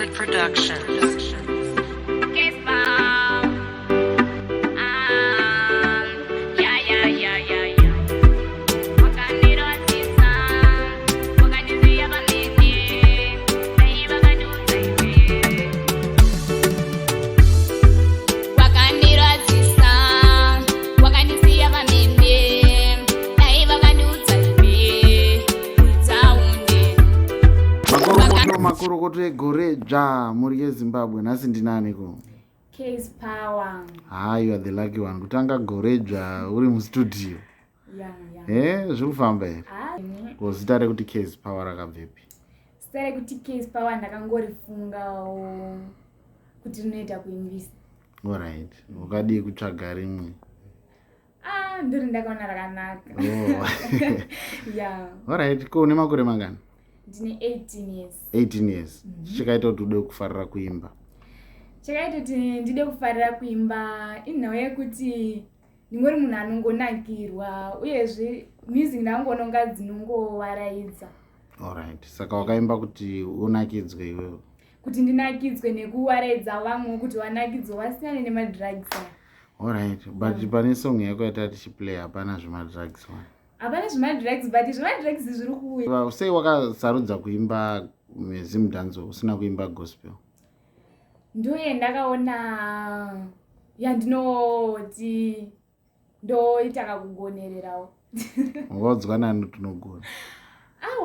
Productions. Makurokoto egore dzva muri yeZimbabwe nhasi ndinaniko? Case Power. You are the lucky one. Kutanga gore dzva uri mustudio. Zviri kufamba here? Zita rekuti Case Power rakabvepi? Zita rekuti Case Power ndakangorifungawo kuti rinoita kuimbisa. Alright. Wakadii kutsvaga rimwe? Ndiri ndakaona rakanaka. Alright. Ko une makore mangani? Ndine 18 years. 18 years. Chikaita kuti ude kufarira kuimba? Chakaita kuti ndide kufarira kuimba inhau yekuti ndingori munhu anongonakirwa uyezve music ndangononga dzinongovaraidza. Alright. Saka wakaimba kuti unakidzwe iwewe? Kuti ndinakidzwe nekuvaraidza vamwe kuti wanakidzwe wasiyane nemadrugs. Alright. But pane song yako yatati tichiplay hapana zvemadrugs one. Hapana zvemadrugs, but zvemadrugs zviri kuuya. Sei wakasarudza kuimba zimdanzo usina kuimba gospel? Ndoye ndakaona yandinoti ndoita kakugonererawo. Ungodzwa nani kuti unogona?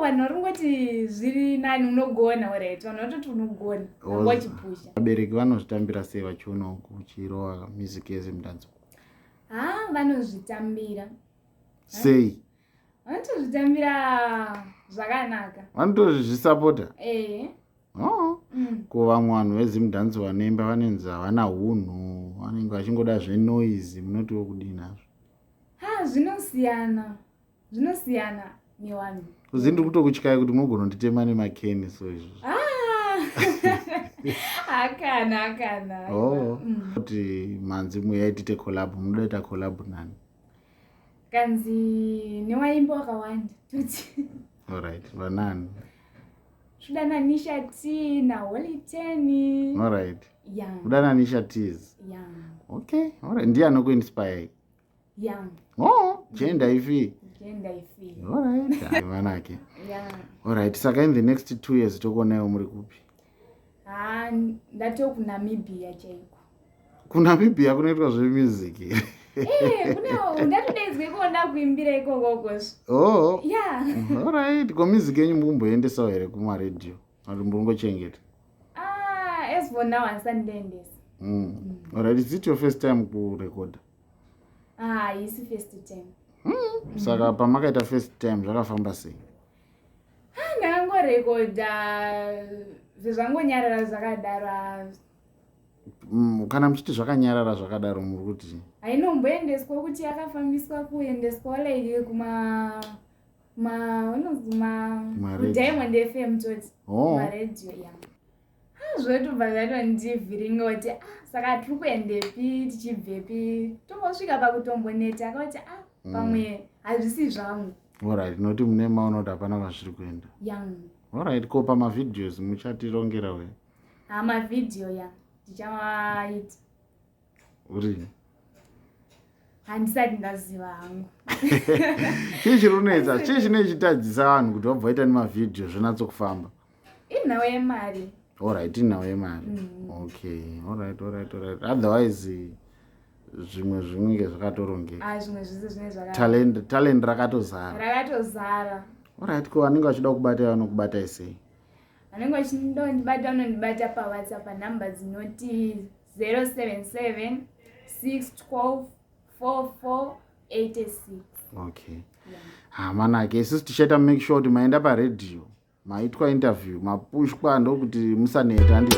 Vanhu varingoti zviri nani unogona, alright. Vanhu vatoti unogona. Wachipusha. Vabereki vanozvitambira sei vachiona uchirowa music yezimdanzo? Vanozvitambira. Sei? Vanotozvitambira zvakanaka. Vanotozvisapota? Ko vamwe vanhu vezimdanzo vanoimba vanenzi havana unhu, vanenge vachingoda zvenoise, munotiwo kudii nazvo? Zvinosiyana nevanhu. Ndiri kutokutyai kuti munogona kunditema nemakeni so izvozvo. Hakana. Kuti manzi muyaitite collab, munodaita collab nani? Kanzi newaimba wakawanda. Alright, vanani? Sudana Nisha T na Holy Ten. Alright. Sudana Nisha T's. Okay, alright. Ndiye anokuinspire? Gender ifi. Alright. Manake. Alright, saka in the next 2 years tokonayo muri kupi? Ndatoku Namibia chaiko. Kunamibia kunoitwa zvemusic. Ndatodaidzwe kuona kuimbira ikoko. Alright. Ko music yenyu mukumboendesawo here kumaredhiyo? Kuti muringochengeta? As for now handisandiendesa. Alright. Is it your first time kurekoda? Isi first time. Saka pamakaita first time zvakafamba sei? Ndakangorekodha zvezvangonyarara zvakadaro. Kana muchiti zvakanyarara zvakadaro muri kuti ainomboendeswa kuti yakafambiswa kuendeswa like Diamond FM toti maredhiyo zvotobva zvatondivhiringa kuti saka tiri kuendepi tichibvepi tombosvika pakutomboneta akati pamwe hazvisi zvangu. Alright, noti mune maona kuti hapana kwazviri kuenda. Alright, ko pamavidhios muchatirongera we? Mavidhiyo ndichavaita. Uri? Handisati ndaziva hangu. Chii chironetsa? Chii chinechitadzisa vanhu kuti vabva vaita nemavidhiyo zvonatsokufamba? Inhau yemari. Alright, inhau yemari. Okay, alright. Otherwise zvimwe zvinenge zvakatorongeka. Zvimwe zvese zvine zvakatoronga. Talent rakatozara. Alright, ko vanenge vachida kubata vanokubata sei? Vanenge vachindondibata vanondibata paWhatsApp panhamba dzinoti 077 612 4486. Okay. Manake isusu tichaita make sure kuti maenda paredhiyo maitwa interview mapushwa ndokuti musaneta ndi